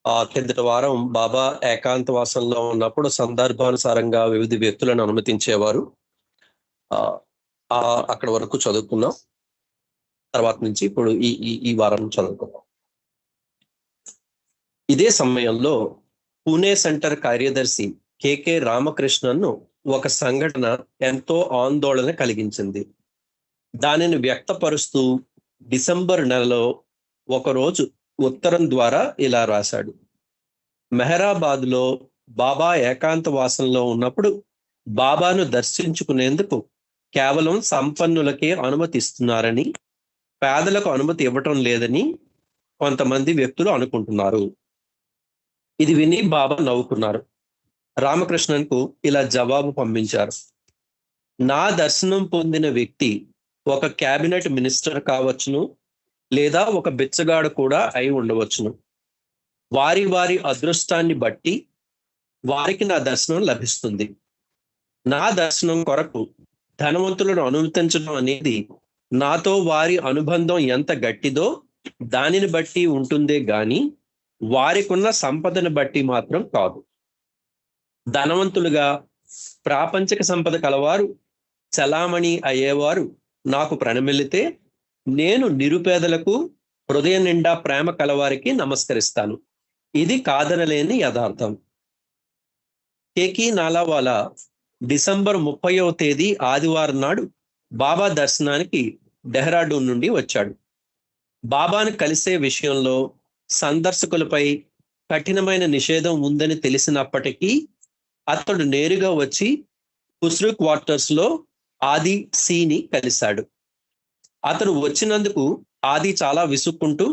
కిందటి వారం బాబా ఏకాంతవాసంలో ఉన్నప్పుడు సందర్భానుసారంగా వివిధ వ్యక్తులను అనుమతించేవారు. ఆ, ఆ, అక్కడ వరకు చదువుకున్నాం. తర్వాత నుంచి ఇప్పుడు ఈ ఈ ఈ వారం చదువుకున్నాం. ఇదే సమయంలో పూణే సెంటర్ కార్యదర్శి కెకే రామకృష్ణన్ను ఒక సంఘటన ఎంతో ఆందోళన కలిగించింది. దానిని వ్యక్తపరుస్తూ డిసెంబర్ నెలలో ఒకరోజు ఉత్తరం ద్వారా ఇలా రాశాడు: మెహరాబాద్ లో బాబా ఏకాంతవాసంలో ఉన్నప్పుడు బాబాను దర్శించుకునేందుకు కేవలం సంపన్నులకే అనుమతిస్తున్నారని, పేదలకు అనుమతి ఇవ్వటం లేదని కొంతమంది వ్యక్తులు అనుకుంటున్నారు. ఇది విని బాబా నవ్వుకున్నారు. రామకృష్ణన్కు ఇలా జవాబు పంపించారు: నా దర్శనం పొందిన వ్యక్తి ఒక క్యాబినెట్ మినిస్టర్ కావచ్చును, లేదా ఒక బిచ్చగాడు కూడా అయి ఉండవచ్చును. వారి వారి అదృష్టాన్ని బట్టి వారికి నా దర్శనం లభిస్తుంది. నా దర్శనం కొరకు ధనవంతులను అనుమతించడం అనేది నాతో వారి అనుబంధం ఎంత గట్టిదో దానిని బట్టి ఉంటుందే గాని వారికున్న సంపదను బట్టి మాత్రం కాదు. ధనవంతులుగా ప్రాపంచిక సంపద కలవారు చలామణి అయ్యేవారు నాకు ప్రణమిల్లితే నేను నిరుపేదలకు హృదయం నిండా ప్రేమ కలవారికి నమస్కరిస్తాను. ఇది కాదనలేని యథార్థం. కేకి నాలావాలా డిసెంబర్ 30వ తేదీ ఆదివారం నాడు బాబా దర్శనానికి డెహ్రాడూన్ నుండి వచ్చాడు. బాబాను కలిసే విషయంలో సందర్శకులపై కఠినమైన నిషేధం ఉందని తెలిసినప్పటికీ అతడు నేరుగా వచ్చి ఖుస్రు క్వార్టర్స్ లో ఆది సిని కలిశాడు. అతడు వచ్చినందుకు ఆది చాలా విసుక్కుంటూ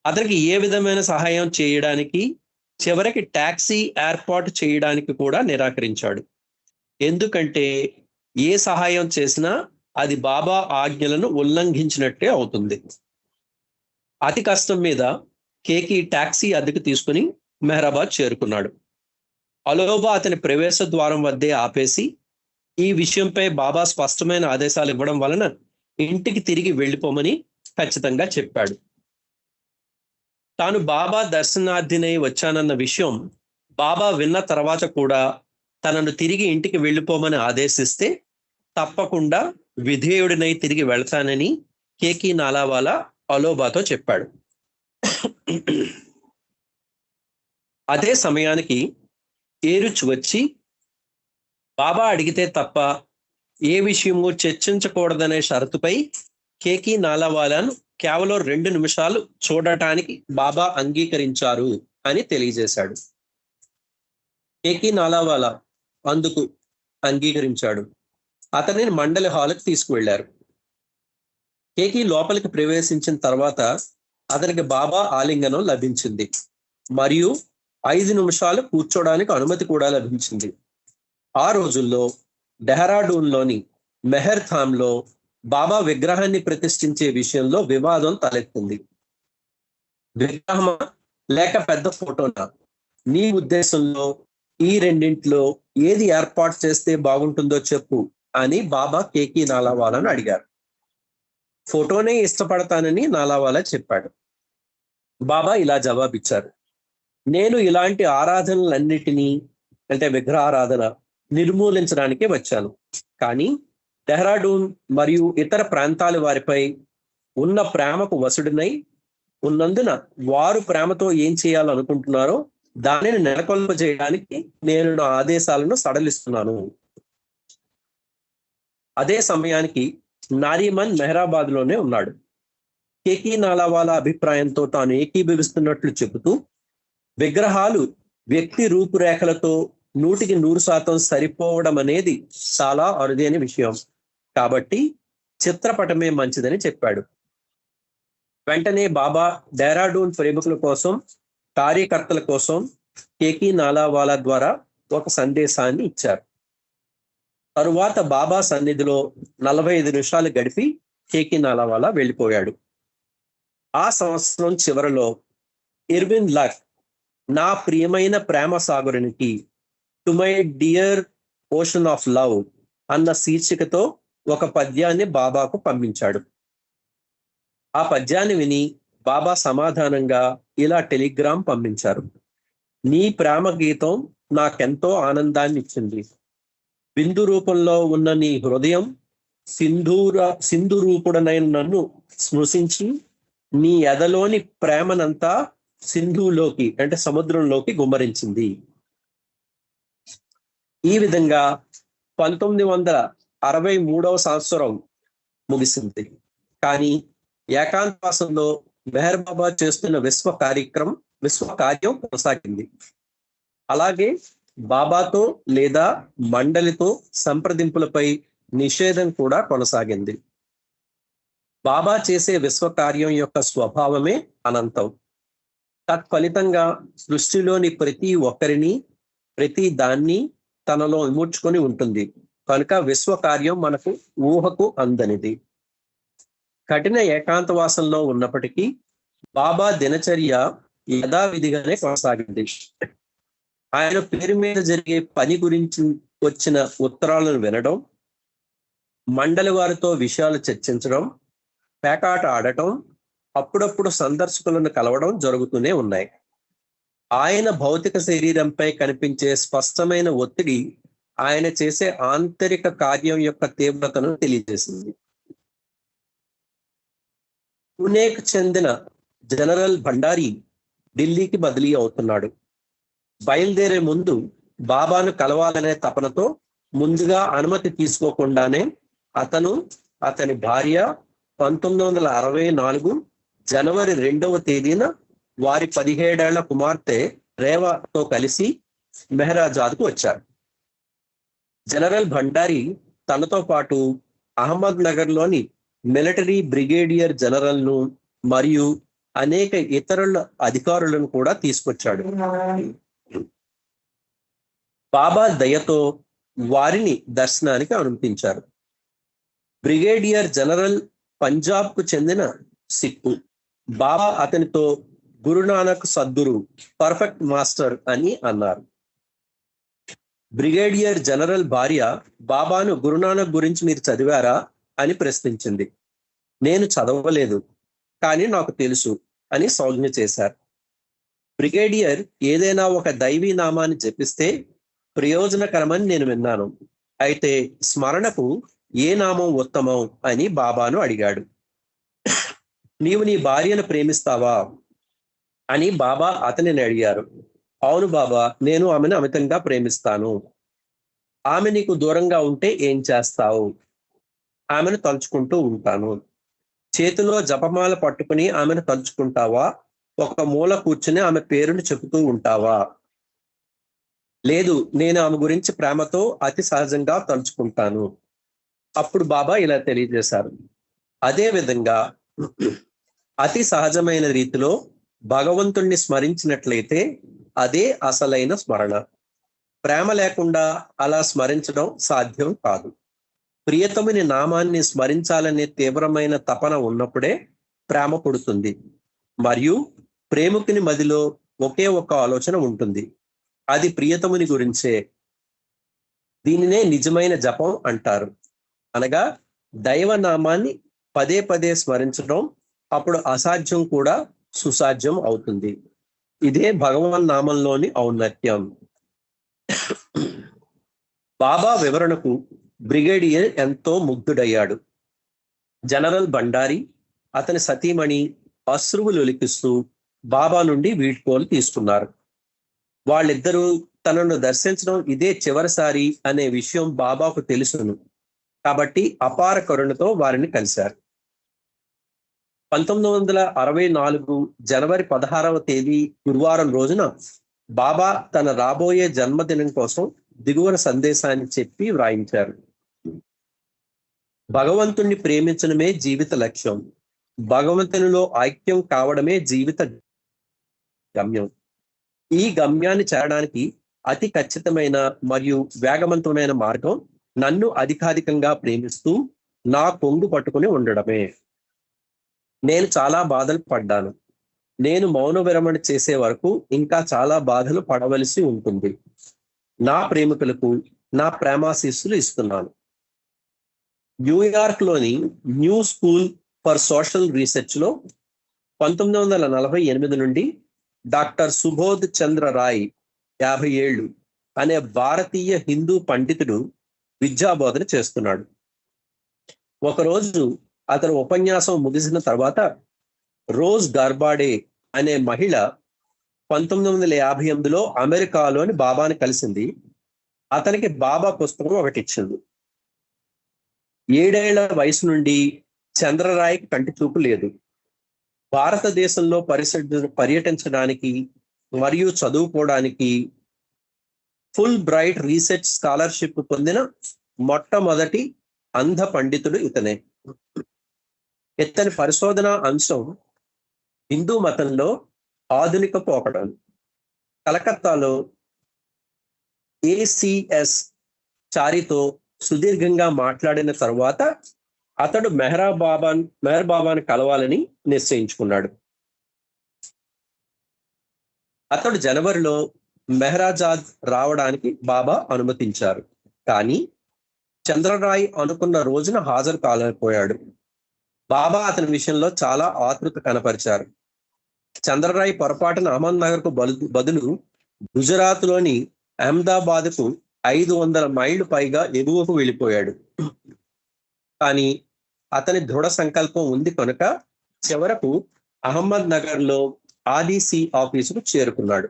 అతనికి ఏ విధమైన సహాయం చేయడానికి, చివరికి టాక్సీ ఏర్పాటు చేయడానికి కూడా నిరాకరించాడు. ఎందుకంటే ఏ సహాయం చేసినా అది బాబా ఆజ్ఞలను ఉల్లంఘించినట్టే అవుతుంది. అతి కష్టం మీద కేకి టాక్సీ అద్దెకు తీసుకుని మెహరాబాద్ చేరుకున్నాడు. అలోబా అతని ప్రవేశ ద్వారం వద్దే ఆపేసి ఈ విషయంపై బాబా స్పష్టమైన ఆదేశాలు ఇవ్వడం వలన ఇంటికి తిరిగి వెళ్ళిపోమని ఖచ్చితంగా చెప్పాడు. తాను బాబా దర్శనార్థినై వచ్చానన్న విషయం బాబా విన్న తర్వాత కూడా తనను తిరిగి ఇంటికి వెళ్ళిపోమని ఆదేశిస్తే తప్పకుండా విధేయుడినై తిరిగి వెళ్తానని కేకి నాలావాలా అలోబాతో చెప్పాడు. అదే సమయానికి ఏరుచ్ వచ్చి బాబా అడిగితే తప్ప ఏ విషయము చర్చించకూడదనే షరతుపై కేకి నాలావాలాను కేవలం 2 నిమిషాలు చూడటానికి బాబా అంగీకరించారు అని తెలియజేశాడు. కేకి నాలావాలా అందుకు అంగీకరించాడు. అతనిని మండలి హాల్కి తీసుకువెళ్లారు. కేకి లోపలికి ప్రవేశించిన తర్వాత అతనికి బాబా ఆలింగనం లభించింది మరియు 5 నిమిషాలు కూర్చోడానికి అనుమతి కూడా లభించింది. ఆ రోజుల్లో డెహ్రాడూన్లోని మెహర్ థామ్లో బాబా విగ్రహాన్ని ప్రతిష్ఠించే విషయంలో వివాదం తలెత్తింది. విగ్రహమా లేక పెద్ద ఫోటోనా? నీ ఉద్దేశంలో ఈ రెండింటిలో ఏది ఏర్పాటు చేస్తే బాగుంటుందో చెప్పు అని బాబా కేకి నాలావాలాను అడిగారు. ఫోటోనే ఇష్టపడతానని నాలావాలా చెప్పాడు. బాబా ఇలా జవాబిచ్చారు: నేను ఇలాంటి ఆరాధనలన్నిటినీ, అంటే విగ్రహారాధన, నిర్మూలించడానికే వచ్చాను. కానీ డెహ్రాడూన్ మరియు ఇతర ప్రాంతాల వారిపై ఉన్న ప్రేమకు వసుడినై ఉన్నందున వారు ప్రేమతో ఏం చేయాలనుకుంటున్నారో దానిని నెలకొల్పజేయడానికి నేను నా ఆదేశాలను సడలిస్తున్నాను. అదే సమయానికి నారీమన్ మెహరాబాద్ లోనే ఉన్నాడు. కేకి నాలావాలా అభిప్రాయంతో తాను ఏకీభవిస్తున్నట్లు చెబుతూ, విగ్రహాలు వ్యక్తి రూపురేఖలతో 100% సరిపోవడం అనేది చాలా అరుదైన విషయం కాబట్టి చిత్రపటమే మంచిదని చెప్పాడు. వెంటనే బాబా డెహ్రాడూన్ ప్రేమికుల కోసం, కార్యకర్తల కోసం కేకి నాలావాలా ద్వారా ఒక సందేశాన్ని ఇచ్చారు. తరువాత బాబా సన్నిధిలో 45 నిమిషాలు గడిపి కేకి నాలావాలా వెళ్ళిపోయాడు. ఆ సంవత్సరం చివరిలో ఇర్విన్ లక్ నా ప్రియమైన ప్రేమ సాగరునికి, to my dear ocean of love అన్న శీర్షికతో ఒక పద్యాన్ని బాబాకు పంపించాడు. ఆ పద్యాన్ని విని బాబా సమాధానంగా ఇలా టెలిగ్రామ్ పంపించారు. నీ ప్రేమ గీతం నాకెంతో ఆనందాన్ని ఇచ్చింది. బిందు రూపంలో ఉన్న నీ హృదయం సింధు రూపుడనైన నన్ను స్పృశించి నీ ఎదలోని ప్రేమనంతా సింధులోకి అంటే సముద్రంలోకి గుమ్మరించింది. ఈ విధంగా 1963 సంవత్సరం ముగిసింది. కానీ ఏకాంతవాసంలో మెహర్ బాబా చేస్తున్న విశ్వ కార్యం కొనసాగింది. అలాగే బాబాతో లేదా మండలితో సంప్రదింపులపై నిషేధం కూడా కొనసాగింది. బాబా చేసే విశ్వ కార్యం యొక్క స్వభావమే అనంతం. తత్ఫలితంగా సృష్టిలోని ప్రతి ఒక్కరిని ప్రతి దాన్ని తనలో ఇముడ్చుకొని ఉంటుంది. కనుక విశ్వ కార్యం మనకు ఊహకు అందనిది. కఠిన ఏకాంతవాసంలో ఉన్నప్పటికీ బాబా దినచర్య యథావిధిగానే కొనసాగింది. ఆయన పేరు మీద జరిగే పని గురించి వచ్చిన ఉత్తరాలను వినడం, మండలి వారితో విషయాలు చర్చించడం, పేకాట ఆడటం, అప్పుడప్పుడు సందర్శకులను కలవడం జరుగుతూనే ఉన్నాయి. ఆయన భౌతిక శరీరంపై కనిపించే స్పష్టమైన ఒత్తిడి ఆయన చేసే ఆంతరిక కార్యం యొక్క తీవ్రతను తెలియజేసింది. పుణేకు చెందిన జనరల్ భండారి ఢిల్లీకి బదిలీ అవుతున్నాడు. బయలుదేరే ముందు బాబాను కలవాలనే తపనతో ముందుగా అనుమతి తీసుకోకుండానే అతను, అతని భార్య 1964 జనవరి 2వ తేదీన వారి 17 ఏళ్ల కుమార్తె రేవాతో కలిసి మెహరాజాద్కు వచ్చారు. జనరల్ భండారి తనతో పాటు అహ్మద్ నగర్లోని మిలిటరీ బ్రిగేడియర్ జనరల్ను మరియు అనేక ఇతరుల అధికారులను కూడా తీసుకొచ్చాడు. బాబా దయతో వారిని దర్శనానికి అనుమతించారు. బ్రిగేడియర్ జనరల్ పంజాబ్కు చెందిన సిక్కు. బాబా అతనితో గురునానక్ సద్గురు, పర్ఫెక్ట్ మాస్టర్ అని అన్నారు. బ్రిగేడియర్ జనరల్ భార్య బాబాను గురునానక్ గురించి మీరు చదివారా అని ప్రశ్నించింది. నేను చదవలేదు, కానీ నాకు తెలుసు అని సంజ్ఞ చేశారు. బ్రిగేడియర్ ఏదైనా ఒక దైవీ నామాన్ని జపిస్తే ప్రయోజనకరమని నేను విన్నాను. అయితే స్మరణకు ఏ నామం ఉత్తమం అని బాబాను అడిగాడు. నీవు నీ భార్యను ప్రేమిస్తావా అని బాబా అతనిని అడిగారు. అవును బాబా, నేను ఆమెను అమితంగా ప్రేమిస్తాను. ఆమె నీకు దూరంగా ఉంటే ఏం చేస్తావు? ఆమెను తలుచుకుంటూ ఉంటాను. చేతిలో జపమాల పట్టుకుని ఆమెను తలుచుకుంటావా? ఒక మూల కూర్చుని ఆమె పేరును చెబుతూ ఉంటావా? లేదు, నేను ఆమె గురించి ప్రేమతో అతి సహజంగా తలుచుకుంటాను. అప్పుడు బాబా ఇలా తెలియజేశారు. అదే విధంగా అతి సహజమైన రీతిలో భగవంతుణ్ణి స్మరించినట్లయితే అదే అసలైన స్మరణ. ప్రేమ లేకుండా అలా స్మరించడం సాధ్యం కాదు. ప్రియతముని నామాన్ని స్మరించాలనే తీవ్రమైన తపన ఉన్నప్పుడే ప్రేమ పుడుతుంది. మరియు ప్రేమికుని మదిలో ఒకే ఒక ఆలోచన ఉంటుంది, అది ప్రియతముని గురించే. దీనినే నిజమైన జపం అంటారు. అనగా దైవనామాన్ని పదే పదే స్మరించడం. అప్పుడు అసాధ్యం కూడా సుసాధ్యం అవుతుంది. ఇదే భగవన్ నామంలోని ఔన్నత్యం. బాబా వివరణకు బ్రిగేడియర్ ఎంతో ముగ్ధుడయ్యాడు. జనరల్ భండారి అతని సతీమణి అశ్రువులు ఒలికిస్తూ బాబా నుండి వీడ్కోలు తీసుకున్నారు. వాళ్ళిద్దరూ తనను దర్శించడం ఇదే చివరిసారి అనే విషయం బాబాకు తెలుసును. కాబట్టి అపార కరుణతో వారిని కలిశారు. 1964 జనవరి 16వ తేదీ గురువారం రోజున బాబా తన రాబోయే జన్మదినం కోసం దిగువన సందేశాన్ని చెప్పి వ్రాయించారు. భగవంతుణ్ణి ప్రేమించడమే జీవిత లక్ష్యం. భగవంతునిలో ఐక్యం కావడమే జీవిత గమ్యం. ఈ గమ్యాన్ని చేరడానికి అతి ఖచ్చితమైన మరియు వేగవంతమైన మార్గం నన్ను అధికాధికంగా ప్రేమిస్తూ నా కొంగు పట్టుకుని ఉండడమే. నేను చాలా బాధలు పడ్డాను. నేను మౌన విరమణ చేసే వరకు ఇంకా చాలా బాధలు పడవలసి ఉంటుంది. నా ప్రేమికులకు నా ప్రేమాశీస్సులు ఇస్తున్నాను. న్యూయార్క్ లోని new school for social research లో 1948 నుండి డాక్టర్ సుబోధ్ చంద్ర రాయ్ 50 ఏళ్ళు అనే భారతీయ హిందూ పండితుడు విద్యాబోధన చేస్తున్నాడు. ఒకరోజు అతను ఉపన్యాసం ముగిసిన తర్వాత రోజ్ గార్బాడే అనే మహిళ 1958లో అమెరికాలోని బాబాని కలిసింది. అతనికి బాబా పుస్తకం ఒకటి ఇచ్చింది. 7 ఏళ్ల వయసు నుండి చంద్రరాయ్కి కంటి చూపు లేదు. భారతదేశంలో పర్యటించడానికి మరియు చదువుకోవడానికి ఫుల్ బ్రైట్ రీసెర్చ్ స్కాలర్షిప్ పొందిన మొట్టమొదటి అంధ పండితుడు ఇతనే. ఇతని పరిశోధన అంశం హిందూ మతంలో ఆధునిక పోకడలు. కలకత్తాలో ACS చారితో సుదీర్ఘంగా మాట్లాడిన తరువాత అతడు మెహర్ బాబాను కలవాలని నిశ్చయించుకున్నాడు. అతడు జనవరిలో మెహరాజాద్ రావడానికి బాబా అనుమతించారు. కానీ చంద్రరాయ్ అనుకున్న రోజున హాజరు కాలేకపోయాడు. బాబా అతని విషయంలో చాలా ఆతృత కనపరిచారు. చంద్రరాయ్ పొరపాటున అహ్మద్ కు బదులు గుజరాత్ లోని అహ్మదాబాద్ కు 500 మైళ్ళు పైగా ఎగువకు వెళ్ళిపోయాడు. కానీ అతని దృఢ సంకల్పం ఉంది కనుక చివరకు అహ్మద్ నగర్ లో ఆర్డీసీ ఆఫీసుకు చేరుకున్నాడు.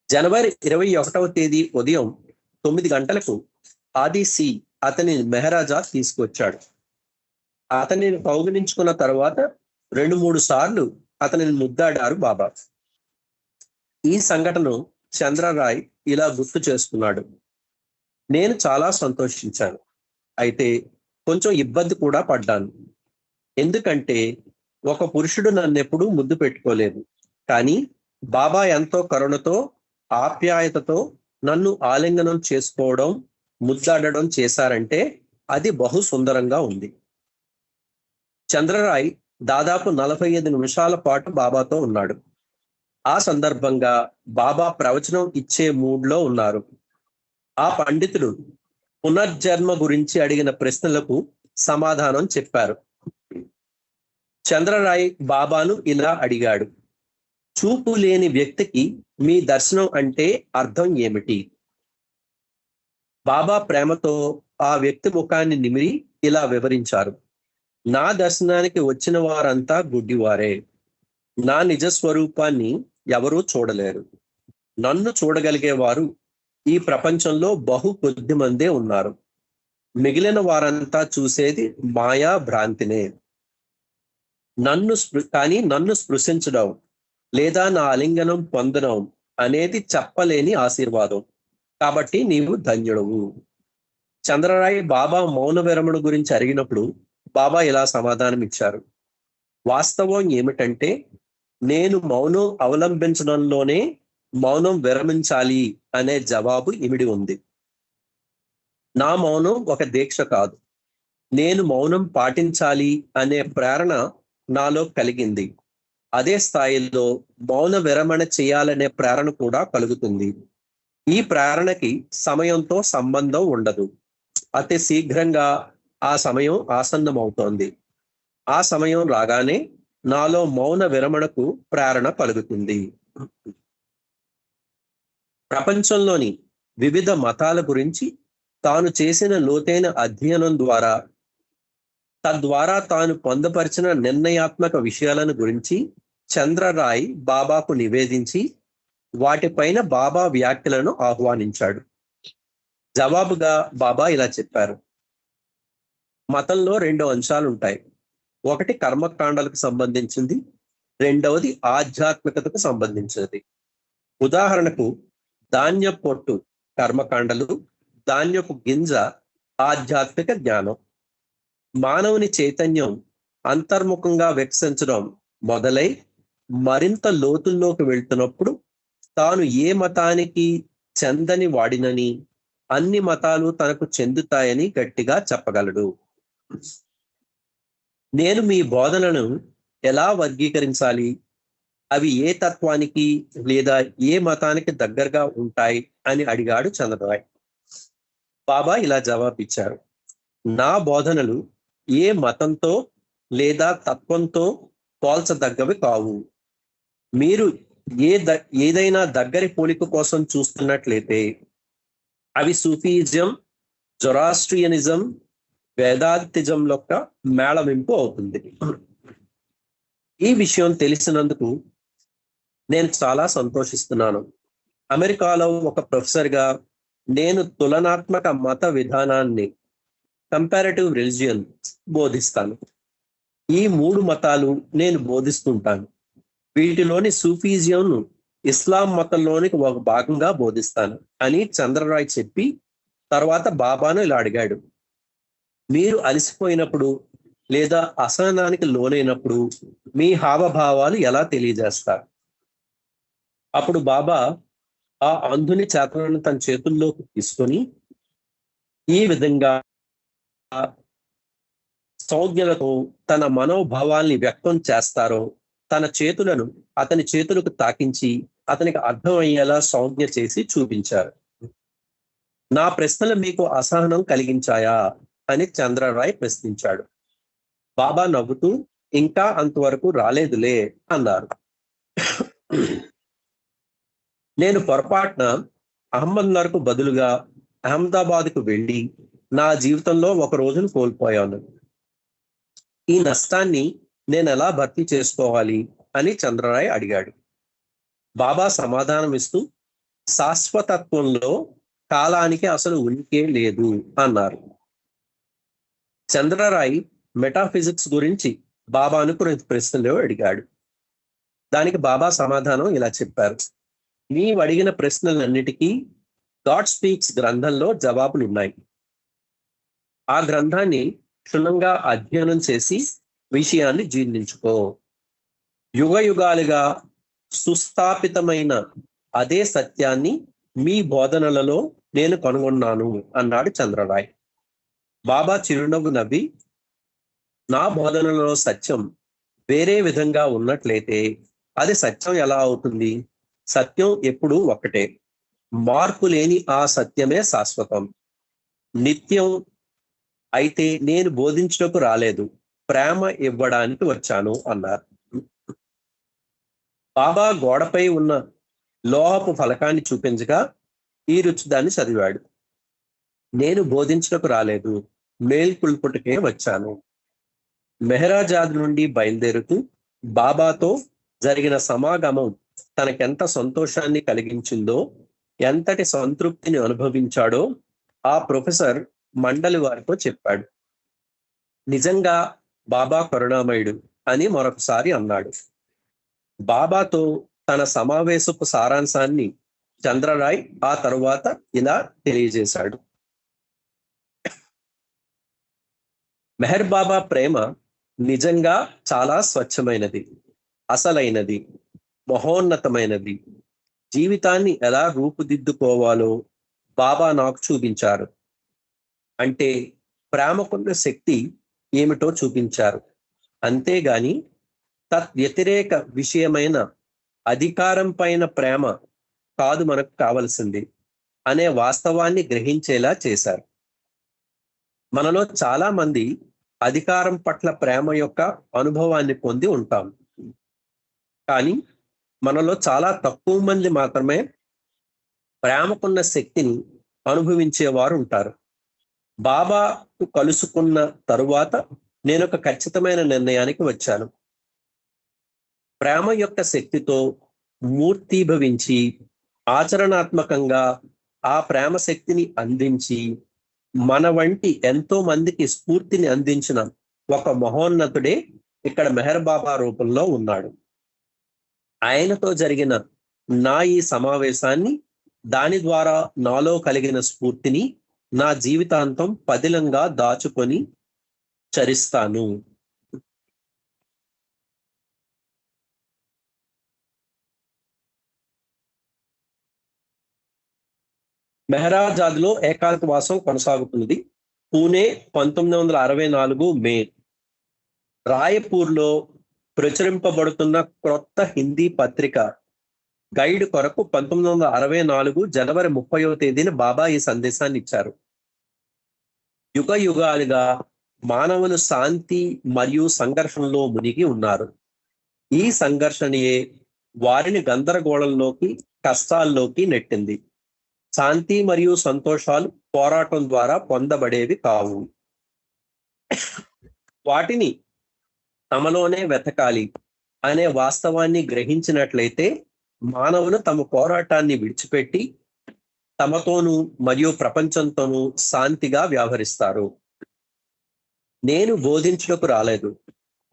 జనవరి 21వ తేదీ ఉదయం 9 గంటలకు ఆర్డీసీ అతని మెహరాజాద్ తీసుకొచ్చాడు. అతనిని కౌగిలించుకున్న తర్వాత 2-3 సార్లు అతనిని ముద్దాడారు బాబా. ఈ సంఘటన చంద్రరాయ్ ఇలా గుర్తు చేసుకున్నాడు. నేను చాలా సంతోషించాను, అయితే కొంచెం ఇబ్బంది కూడా పడ్డాను. ఎందుకంటే ఒక పురుషుడు నన్నెప్పుడూ ముద్దు పెట్టుకోలేదు, కానీ బాబా ఎంతో కరుణతో ఆప్యాయతతో నన్ను ఆలింగనం చేసుకోవడం, ముద్దాడడం చేశారంటే అది బహు సుందరంగా ఉంది. చంద్రరాయ్ దాదాపు 45 నిమిషాల పాటు బాబాతో ఉన్నాడు. ఆ సందర్భంగా బాబా ప్రవచనం ఇచ్చే మూడ్లో ఉన్నారు. ఆ పండితుడు పునర్జన్మ గురించి అడిగిన ప్రశ్నలకు సమాధానం చెప్పారు. చంద్రరాయ్ బాబాను ఇలా అడిగాడు, చూపు లేని వ్యక్తికి మీ దర్శనం అంటే అర్థం ఏమిటి? బాబా ప్రేమతో ఆ వ్యక్తి ముఖాన్ని నిమిరి ఇలా వివరించారు, నా దర్శనానికి వచ్చిన వారంతా గుడ్డివారే. నా నిజ స్వరూపాన్ని ఎవరూ చూడలేరు. నన్ను చూడగలిగే వారు ఈ ప్రపంచంలో బహు కొద్ది మందే ఉన్నారు. మిగిలిన వారంతా చూసేది మాయా భ్రాంతినే. నన్ను స్పృశించడం లేదా నా ఆలింగనం పొందడం అనేది చెప్పలేని ఆశీర్వాదం. కాబట్టి నీవు ధన్యుడవు. చంద్రరాయ్ బాబా మౌన విరమణ గురించి అడిగినప్పుడు బాబా ఇలా సమాధానం ఇచ్చారు, వాస్తవం ఏమిటంటే నేను మౌనం అవలంబించడంలోనే మౌనం విరమించాలి అనే జవాబు ఇమిడి ఉంది. నా మౌనం ఒక దీక్ష కాదు, నేను మౌనం పాటించాలి అనే ప్రేరణ నాలో కలిగింది. అదే స్థాయిలో మౌన విరమణ చేయాలనే ప్రేరణ కూడా కలుగుతుంది. ఈ ప్రేరణకి సమయంతో సంబంధం ఉండదు. అతి శీఘ్రంగా ఆ సమయం ఆసన్నమవుతోంది. ఆ సమయం రాగానే నాలో మౌన విరమణకు ప్రేరణ కలుగుతుంది. ప్రపంచంలోని వివిధ మతాల గురించి తాను చేసిన లోతైన అధ్యయనం ద్వారా తద్వారా తాను పొందపరిచిన నిర్ణయాత్మక విషయాలను గురించి చంద్రరాయ్ బాబాకు నివేదించి వాటిపైన బాబా వ్యాఖ్యలను ఆహ్వానించాడు. జవాబుగా బాబా ఇలా చెప్పారు, మతంలో 2 అంశాలు ఉంటాయి. ఒకటి కర్మకాండాలకు సంబంధించింది, రెండవది ఆధ్యాత్మికతకు సంబంధించినది. ఉదాహరణకు ధాన్య పొట్టు కర్మకాండలు, ధాన్యపు గింజ ఆధ్యాత్మిక జ్ఞానం. మానవుని చైతన్యం అంతర్ముఖంగా వికసించడం మొదలై మరింత లోతుల్లోకి వెళ్తున్నప్పుడు తాను ఏ మతానికి చెందని వాడినని, అన్ని మతాలు తనకు చెందుతాయని గట్టిగా చెప్పగలడు. నేను మీ బోధనలను ఎలా వర్గీకరించాలి? అవి ఏ తత్వానికి లేదా ఏ మతానికి దగ్గరగా ఉంటాయి అని అడిగాడు చంద్రరాయ్. బాబా ఇలా జవాబిచ్చారు, నా బోధనలు ఏ మతంతో లేదా తత్వంతో పోల్చదగ్గవి కావు. మీరు ఏదైనా దగ్గరి పోలిక కోసం చూస్తున్నట్లయితే అవి సూఫీయిజం, జొరాస్ట్రియనిజం, వేదాంతిజం యొక్క మేళవింపు అవుతుంది. ఈ విషయం తెలిసినందుకు నేను చాలా సంతోషిస్తున్నాను. అమెరికాలో ఒక ప్రొఫెసర్గా నేను తులనాత్మక మత విధానాన్ని, కంపారిటివ్ రిలిజియన్ బోధిస్తాను. ఈ 3 మతాలు నేను బోధిస్తుంటాను. వీటిలోని సూఫీజియంను ఇస్లాం మతంలోనికి ఒక భాగంగా బోధిస్తాను అని చంద్రరాయ్ చెప్పి తర్వాత బాబాను ఇలా అడిగాడు, మీరు అలసిపోయినప్పుడు లేదా అసహనానికి లోనైనప్పుడు మీ హావభావాలు ఎలా తెలియజేస్తారు? అప్పుడు బాబా ఆ అంధుని చేతలను తన చేతుల్లోకి తీసుకొని ఈ విధంగా సంజ్ఞలతో తన మనోభావాల్ని వ్యక్తం చేస్తారో తన చేతులను అతని చేతులకు తాకించి అతనికి అర్థమయ్యేలా సంజ్ఞ చేసి చూపించారు. నా ప్రశ్నలు మీకు అసహనం కలిగించాయా అని చంద్రరాయ్ ప్రశ్నించాడు. బాబా నవ్వుతూ ఇంకా అంతవరకు రాలేదులే అన్నారు. నేను పొరపాటున అహ్మద్నగర్కు బదులుగా అహ్మదాబాద్కు వెళ్ళి నా జీవితంలో ఒక రోజును కోల్పోయాను. ఈ నష్టాన్ని నేను ఎలా భర్తీ చేసుకోవాలి అని చంద్రరాయ్ అడిగాడు. బాబా సమాధానం ఇస్తూ శాశ్వతత్వంలో కాలానికి అసలు ఉనికే లేదు అన్నారు. చంద్రరాయ్ మెటాఫిజిక్స్ గురించి బాబాను కొన్ని ప్రశ్నలు అడిగాడు. దానికి బాబా సమాధానం ఇలా చెప్పారు, నీవు అడిగిన ప్రశ్నలన్నిటికీ గాడ్ స్పీక్స్ గ్రంథంలో జవాబులున్నాయి. ఆ గ్రంథాన్ని క్షుణ్ణంగా అధ్యయనం చేసి విషయాన్ని జీర్ణించుకో. యుగ యుగాలుగా సుస్థాపితమైన అదే సత్యాన్ని మీ బోధనలలో నేను కనుగొన్నాను అన్నాడు చంద్రరాయ్. బాబా చిరునవ్వు నవ్వి, నా బోధనలలో సత్యం వేరే విధంగా ఉన్నట్లయితే అది సత్యం ఎలా అవుతుంది? సత్యం ఎప్పుడూ ఒక్కటే. మార్పు లేని ఆ సత్యమే శాశ్వతం, నిత్యం. అయితే నేను బోధించుటకు రాలేదు, ప్రేమ ఇవ్వడానికి వచ్చాను అన్నారు. బాబా గోడపై ఉన్న లోహపు ఫలకాన్ని చూపించగా ఈ రుచి దాన్ని చదివాడు. నేను బోధించుటకు రాలేదు, మేల్కొల్పుటకే వచ్చాను. మెహరాజాద్ నుండి బయలుదేరుతూ బాబాతో జరిగిన సమాగమం తనకెంత సంతోషాన్ని కలిగించిందో, ఎంతటి సంతృప్తిని అనుభవించాడో ఆ ప్రొఫెసర్ మండలి వారితో చెప్పాడు. నిజంగా బాబా కరుణామయుడు అని మరొకసారి అన్నాడు. బాబాతో తన సమావేశపు సారాంశాన్ని చంద్రరాయ్ ఆ తరువాత ఇలా తెలియజేశాడు. మెహర్ బాబా ప్రేమ నిజంగా చాలా స్వచ్ఛమైనది, అసలైనది, మహోన్నతమైనది. జీవితాన్ని ఎలా రూపుదిద్దుకోవాలో బాబా నాకు చూపించారు. అంటే ప్రేమకున్న శక్తి ఏమిటో చూపించారు. అంతేగాని తద్వ్యతిరేక విషయమైన అధికారం పైన ప్రేమ కాదు మనకు కావలసింది అనే వాస్తవాన్ని గ్రహించేలా చేశారు. మనలో చాలా మంది అధికారం పట్ల ప్రేమ యొక్క అనుభవాన్ని పొంది ఉంటాం. కానీ మనలో చాలా తక్కువ మంది మాత్రమే ప్రేమకున్న శక్తిని అనుభవించేవారు ఉంటారు. బాబాకు కలుసుకున్న తరువాత నేను ఒక ఖచ్చితమైన నిర్ణయానికి వచ్చాను. ప్రేమ యొక్క శక్తితో మూర్తీభవించి ఆచరణాత్మకంగా ఆ ప్రేమ శక్తిని అందించి మన వంటి ఎంతో మందికి స్ఫూర్తిని అందించిన ఒక మహోన్నతుడే ఇక్కడ మెహర్ బాబా రూపంలో ఉన్నాడు. ఆయనతో జరిగిన నా ఈ సమావేశాన్ని, దాని ద్వారా నాలో కలిగిన స్ఫూర్తిని నా జీవితాంతం పదిలంగా దాచుకొని చరిస్తాను. మెహరాజాద్లో ఏకాంతవాసం కొనసాగుతున్నది. పూణే 1964 మే. రాయపూర్లో ప్రచురింపబడుతున్న క్రొత్త హిందీ పత్రిక గైడ్ కొరకు 1964 జనవరి 30వ తేదీన బాబా ఈ సందేశాన్ని ఇచ్చారు. యుగ యుగాలుగా మానవులు శాంతి మరియు సంఘర్షణలో మునిగి ఉన్నారు. ఈ సంఘర్షణయే వారిని గందరగోళంలోకి, కష్టాల్లోకి నెట్టింది. శాంతి మరియు సంతోషాలు పోరాటం ద్వారా పొందబడేవి కావు. వాటిని తమలోనే వెతకాలి అనే వాస్తవాన్ని గ్రహించినట్లయితే మానవులు తమ పోరాటాన్ని విడిచిపెట్టి తమతోనూ మరియు ప్రపంచంతోనూ శాంతిగా వ్యవహరిస్తారు. నేను బోధించుటకు రాలేదు,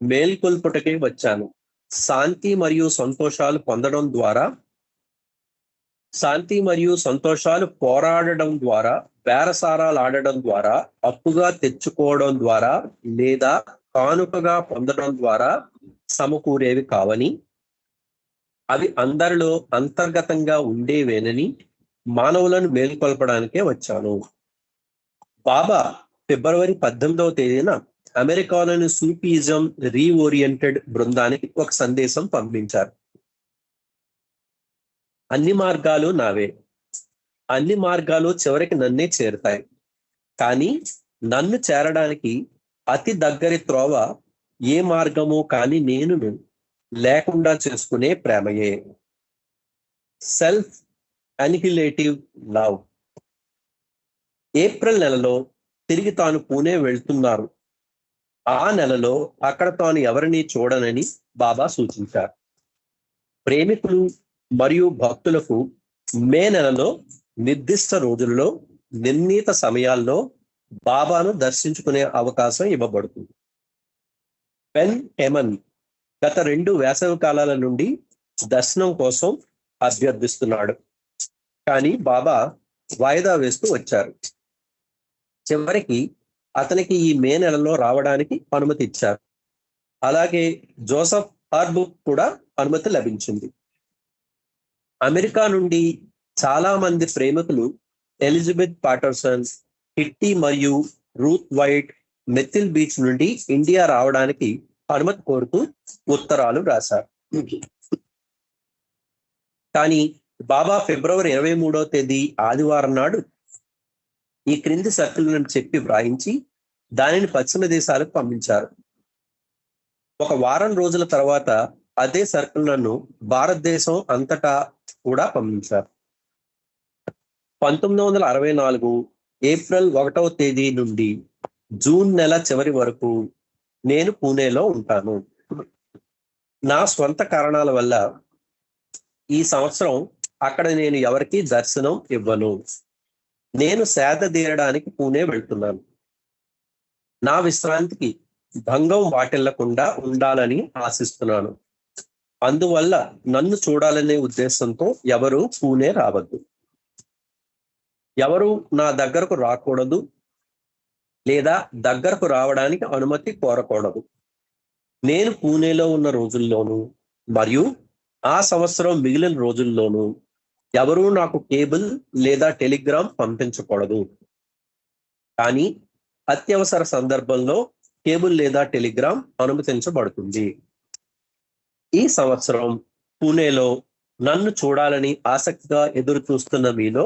మేల్కొల్పుటకే వచ్చాను. శాంతి మరియు సంతోషాలు పొందడం ద్వారా, శాంతి మరియు సంతోషాలు పోరాడడం ద్వారా, బేరసారాలు ఆడడం ద్వారా, అప్పుగా తెచ్చుకోవడం ద్వారా లేదా కానుకగా పొందడం ద్వారా సమకూరేవి కావని, అవి అందరిలో అంతర్గతంగా ఉండేవేనని మానవులను మేల్కొల్పడానికే వచ్చాను. బాబా ఫిబ్రవరి 18వ తేదీన అమెరికాలోని సూఫిజం రీఓరియంటెడ్ బృందానికి ఒక సందేశం పంపించారు. అన్ని మార్గాలు నావే, అన్ని మార్గాలు చివరికి నన్నే చేరుతాయి. కానీ నన్ను చేరడానికి అతి దగ్గరి త్రోవ ఏ మార్గము కానీ నేను లేకుండా చేసుకునే ప్రేమయే. Self అనిహిలేటివ్ love. ఏప్రిల్ నెలలో తిరిగి తాను పూణే వెళ్తున్నారు. ఆ నెలలో అక్కడ తాను ఎవరిని చూడనని బాబా సూచించారు. ప్రేమికులు మరియు భక్తులకు మే నెలలో నిర్దిష్ట రోజుల్లో నిర్ణీత సమయాల్లో బాబాను దర్శించుకునే అవకాశం ఇవ్వబడుతుంది. పెన్ హెమన్ గత 2 వేసవి కాలాల నుండి దర్శనం కోసం అభ్యర్థిస్తున్నాడు. కానీ బాబా వాయిదా వేస్తూ వచ్చారు. చివరికి అతనికి ఈ మే నెలలో రావడానికి అనుమతి ఇచ్చారు. అలాగే జోసెఫ్ హార్బ్ కూడా అనుమతి లభించింది. అమెరికా నుండి చాలా మంది ప్రేమికులు ఎలిజబెత్ పాటర్సన్, కిట్టి మరియు రూత్ వైట్ మెథిల్ బీచ్ నుండి ఇండియా రావడానికి అనుమతి కోరుతూ ఉత్తరాలు రాశారు. కానీ బాబా ఫిబ్రవరి 23వ తేదీ ఆదివారం నాడు ఈ క్రింది సర్కిల్లను చెప్పి వ్రాయించి దానిని పశ్చిమ దేశాలకు పంపించారు. ఒక వారం రోజుల తర్వాత అదే సర్కిల్లను భారతదేశం అంతటా కూడా పంపించారు. 1964 ఏప్రిల్ 1వ తేదీ నుండి జూన్ నెల చివరి వరకు నేను పూణేలో ఉంటాను. నా స్వంత కారణాల వల్ల ఈ సంవత్సరం అక్కడ నేను ఎవరికీ దర్శనం ఇవ్వను. నేను సేద తీరడానికి పూణే వెళ్తున్నాను. నా విశ్రాంతికి భంగం వాటిల్లకుండా ఉండాలని ఆశిస్తున్నాను. అందువల్ల నన్ను చూడాలనే ఉద్దేశంతో ఎవరు పూణే రావద్దు. ఎవరు నా దగ్గరకు రాకూడదు లేదా దగ్గరకు రావడానికి అనుమతి కోరకూడదు. నేను పూణేలో ఉన్న రోజుల్లోనూ మరియు ఆ సంవత్సరం మిగిలిన రోజుల్లోనూ ఎవరూ నాకు కేబుల్ లేదా టెలిగ్రామ్ పంపించకూడదు. కానీ అత్యవసర సందర్భంలో కేబుల్ లేదా టెలిగ్రామ్ అనుమతించబడుతుంది. ఈ సంవత్సరం పూణేలో నన్ను చూడాలని ఆసక్తిగా ఎదురు చూస్తున్న మీలో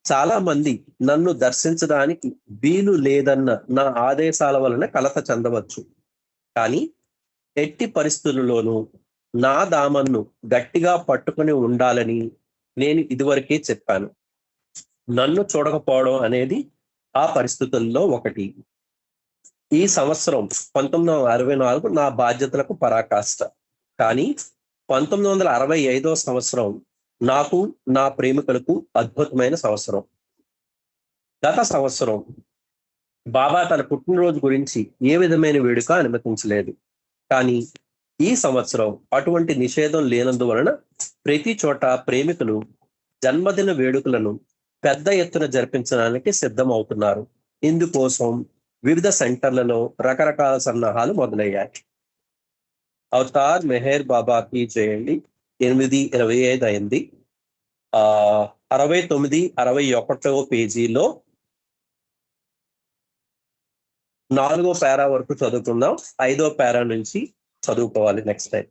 చాలా మంది నన్ను దర్శించడానికి వీలు లేదన్న నా ఆదేశాల వలన కలత చెందవచ్చు. కానీ ఎట్టి పరిస్థితుల్లోనూ నా దామన్ను గట్టిగా పట్టుకుని ఉండాలని నేను ఇదివరకే చెప్పాను. నన్ను చూడకపోవడం అనేది ఆ పరిస్థితుల్లో ఒకటి. ఈ సంవత్సరం 1964 నా బాధ్యతలకు పరాకాష్ట. కానీ 1965వ సంవత్సరం నాకు, నా ప్రేమికులకు అద్భుతమైన సంవత్సరం. గత సంవత్సరం బాబా తన పుట్టినరోజు గురించి ఏ విధమైన వేడుక అనుమతించలేదు. కానీ ఈ సంవత్సరం అటువంటి నిషేధం లేనందువలన ప్రతి చోట ప్రేమికులు జన్మదిన వేడుకలను పెద్ద ఎత్తున జరిపించడానికి సిద్ధమవుతున్నారు. ఇందుకోసం వివిధ సెంటర్లలో రకరకాల సన్నాహాలు మొదలయ్యాయి. అవతార్ మెహర్ బాబాకి చేయండి. 8:25 అయింది. 69, 61వ పేజీలో 4వ పారా వరకు చదువుకుందాం. 5వ పారా నుంచి చదువుకోవాలి నెక్స్ట్ టైం.